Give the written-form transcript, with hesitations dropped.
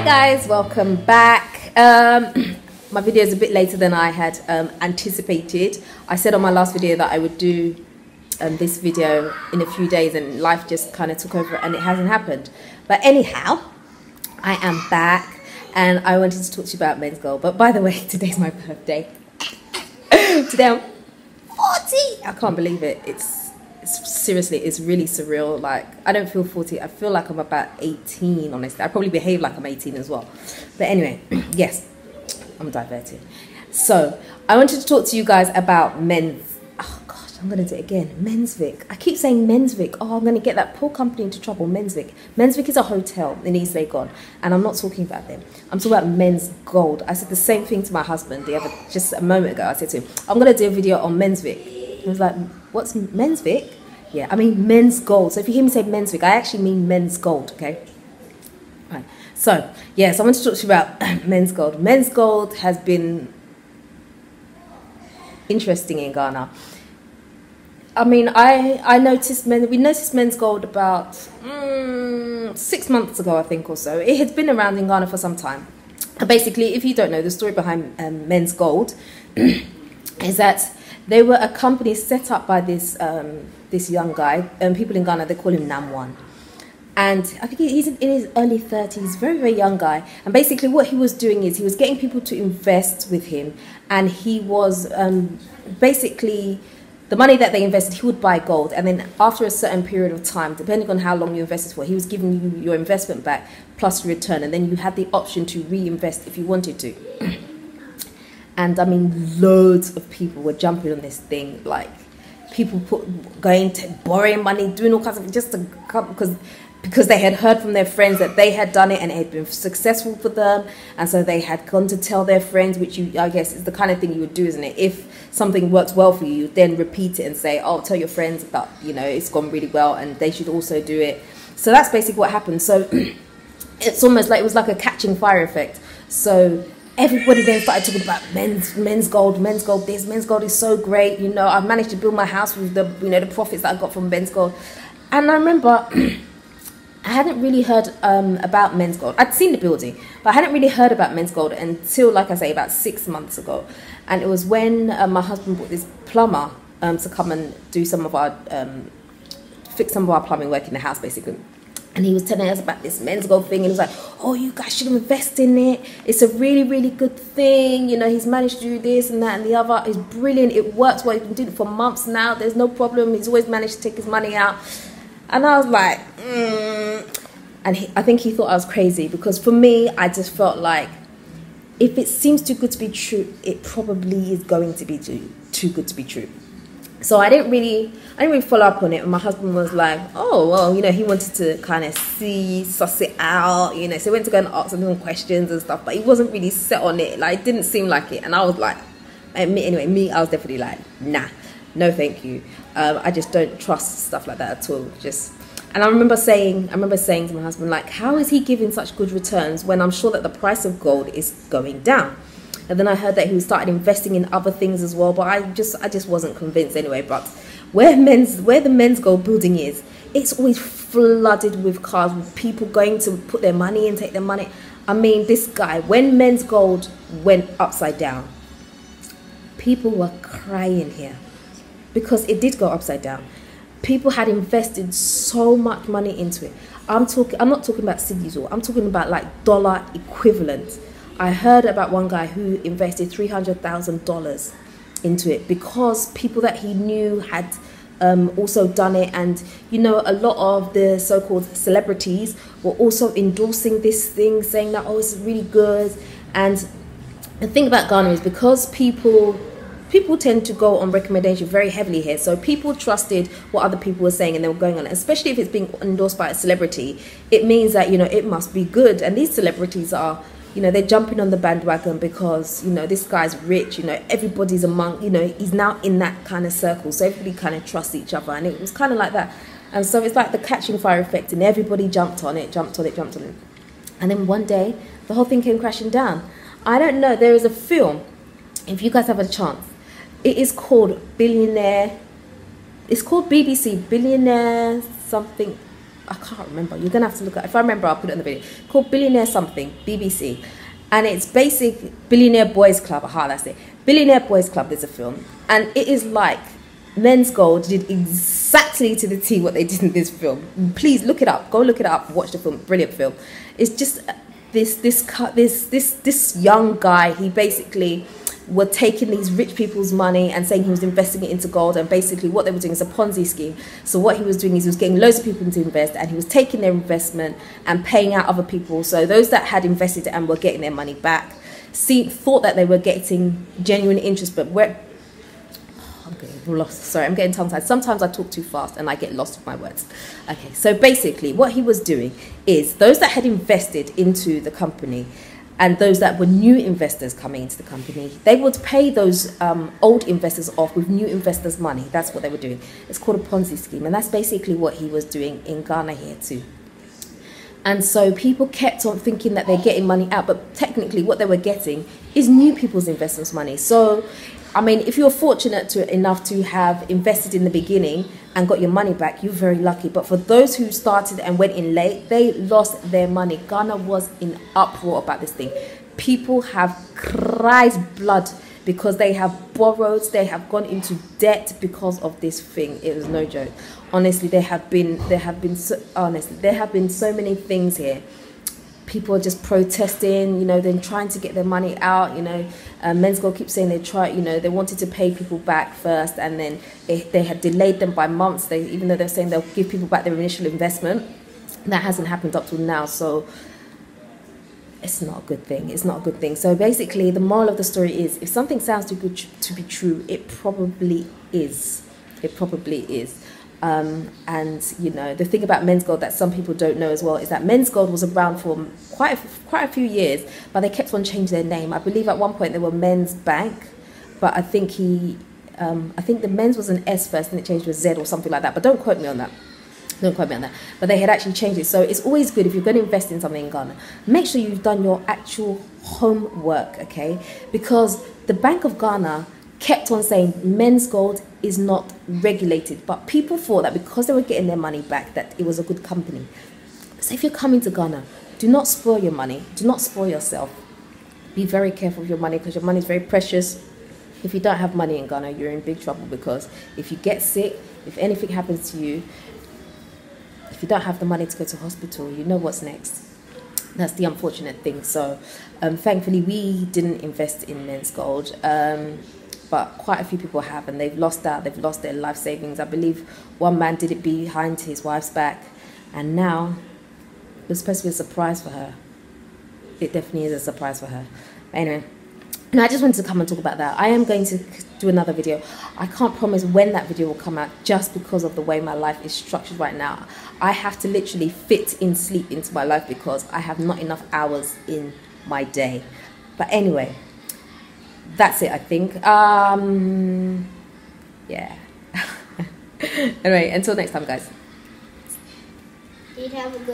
guys, welcome back. My video is a bit later than I had anticipated. I said on my last video that I would do this video in a few days, and life just kind of took over and it hasn't happened. But anyhow, I am back and I wanted to talk to you about Menzgold. But by the way, today's my birthday. Today I'm 40. I can't believe it. It's seriously, it's really surreal. Like, I don't feel 40. I feel like I'm about 18, honestly. I probably behave like I'm 18 as well. But anyway, yes, I'm diverted. So I wanted to talk to you guys about oh gosh, I'm gonna do it again. Menzvic. I keep saying Menzvic. Oh, I'm gonna get that poor company into trouble. Menzvic. Menzvic is a hotel in East Legon, and I'm not talking about them. I'm talking about Menzgold. I said the same thing to my husband just a moment ago. I said to him, I'm gonna do a video on Menzvic. He was like, what's Menzvic? Yeah, I mean Menzgold. So if you hear me say Menzvic, I actually mean Menzgold, okay? Right. So, yes, I want to talk to you about Menzgold. Menzgold has been interesting in Ghana. I mean, we noticed Menzgold about 6 months ago, I think, or so. It has been around in Ghana for some time. And basically, if you don't know, the story behind Menzgold is that they were a company set up by this young guy, people in Ghana, they call him Namwan. And I think he's in his early 30s, very, very young guy. And basically what he was doing is he was getting people to invest with him. And he was basically, the money that they invested, he would buy gold. And then after a certain period of time, depending on how long you invested for, he was giving you your investment back plus return. And then you had the option to reinvest if you wanted to. And I mean, loads of people were jumping on this thing, like people borrowing money, doing all kinds of just because they had heard from their friends that they had done it and it had been successful for them, and so they had gone to tell their friends, which I guess is the kind of thing you would do, isn't it? If something works well for you, you then repeat it and say, oh, tell your friends that it's gone really well and they should also do it. So that's basically what happened. So it's almost like it was like a catching fire effect. So everybody then started talking about Menzgold this, Menzgold is so great, I've managed to build my house with the, the profits that I got from Menzgold. And I remember I hadn't really heard about Menzgold. I'd seen the building, but I hadn't really heard about Menzgold until, like I say, about 6 months ago. And it was when my husband brought this plumber to come and do some of our, fix some of our plumbing work in the house, basically. And he was telling us about this Menzgold thing, and he was like, oh, you guys should invest in it. It's a really, really good thing. He's managed to do this and that and the other. It's brilliant. It works well. He's been doing it for months now. There's no problem. He's always managed to take his money out. And I was like, And I think he thought I was crazy, because for me, I just felt like if it seems too good to be true, it probably is going to be too good to be true. So I didn't really follow up on it. And my husband was like, oh, well, he wanted to kind of suss it out, so he went to go and ask some questions and stuff, but he wasn't really set on it. Like, it didn't seem like it. And I was like, I was definitely like, nah, no, thank you. I just don't trust stuff like that at all. And I remember saying to my husband, like, how is he giving such good returns when I'm sure that the price of gold is going down? And then I heard that he started investing in other things as well, but I just wasn't convinced anyway. But where the Menzgold building is, it's always flooded with cars, with people going to put their money in, take their money. I mean, this guy, when Menzgold went upside down, people were crying here, because it did go upside down. People had invested so much money into it. I'm not talking about cedis, I'm talking about like dollar equivalent. I heard about one guy who invested $300,000 into it because people that he knew had also done it. And, a lot of the so-called celebrities were also endorsing this thing, saying that, oh, it's really good. And the thing about Ghana is because people tend to go on recommendation very heavily here. So people trusted what other people were saying and they were going on it. Especially if it's being endorsed by a celebrity, it means that, it must be good. And these celebrities are, they're jumping on the bandwagon because, this guy's rich, everybody's among, he's now in that kind of circle. So everybody kind of trusts each other. And it was kind of like that. And so it's like the catching fire effect, and everybody jumped on it. And then one day, the whole thing came crashing down. I don't know, there is a film, if you guys have a chance, it is called Billionaire. It's called BBC Billionaire something. I can't remember. You're gonna have to look at. If I remember, I'll put it on the video. Called Billionaire something, BBC, and it's basic Billionaire Boys Club. Aha, that's it. Billionaire Boys Club. There's a film, and it is like Menzgold did exactly to the T what they did in this film. Please look it up. Go look it up. Watch the film. Brilliant film. It's just this young guy. He basically were taking these rich people's money and saying he was investing it into gold, and basically what they were doing is a Ponzi scheme. So what he was doing is he was getting loads of people to invest, and he was taking their investment and paying out other people. So those that had invested and were getting their money back thought that they were getting genuine interest, but I'm getting lost. Sorry, I'm getting tongue-tied. Sometimes I talk too fast and I get lost with my words. Okay, so basically what he was doing is those that had invested into the company and those that were new investors coming into the company, they would pay those old investors off with new investors' money. That's what they were doing. It's called a Ponzi scheme, and that's basically what he was doing in Ghana here too. And so people kept on thinking that they're getting money out, but technically what they were getting is new people's investments money. So, I mean, if you're fortunate enough to have invested in the beginning and got your money back, you're very lucky. But for those who started and went in late, they lost their money. Ghana was in uproar about this thing. People have cried blood because they have borrowed, they have gone into debt because of this thing. It was no joke. Honestly, there have been so many things here. People are just protesting, you know, then trying to get their money out, you know. Menzgold keeps saying they wanted to pay people back first, and then they had delayed them by months. Even though they're saying they'll give people back their initial investment, that hasn't happened up till now. So it's not a good thing. It's not a good thing. So basically, the moral of the story is, if something sounds too good to be true, it probably is. It probably is. And you know, the thing about Menzgold that some people don't know as well is that Menzgold was around for quite a few years, but they kept on changing their name. I believe at one point they were Men's Bank, but I think I think the Men's was an S first and it changed to a Z or something like that. But don't quote me on that. Don't quote me on that. But they had actually changed it. So it's always good if you're going to invest in something in Ghana, make sure you've done your actual homework, okay? Because the Bank of Ghana kept on saying Menzgold is not regulated, but people thought that because they were getting their money back that it was a good company. So if you're coming to Ghana, do not spoil your money, do not spoil yourself. Be very careful with your money, because your money is very precious. If you don't have money in Ghana, you're in big trouble, because if you get sick, if anything happens to you, if you don't have the money to go to hospital, you know what's next. That's the unfortunate thing. So thankfully we didn't invest in Menzgold, but quite a few people have, and they've lost out. They've lost their life savings. I believe one man did it behind his wife's back, and now it was supposed to be a surprise for her. It definitely is a surprise for her. Anyway, and I just wanted to come and talk about that. I am going to do another video. I can't promise when that video will come out, just because of the way my life is structured right now. I have to literally fit in sleep into my life because I have not enough hours in my day. But anyway, that's it, I think. Yeah. Anyway, until next time, guys. You'd have a good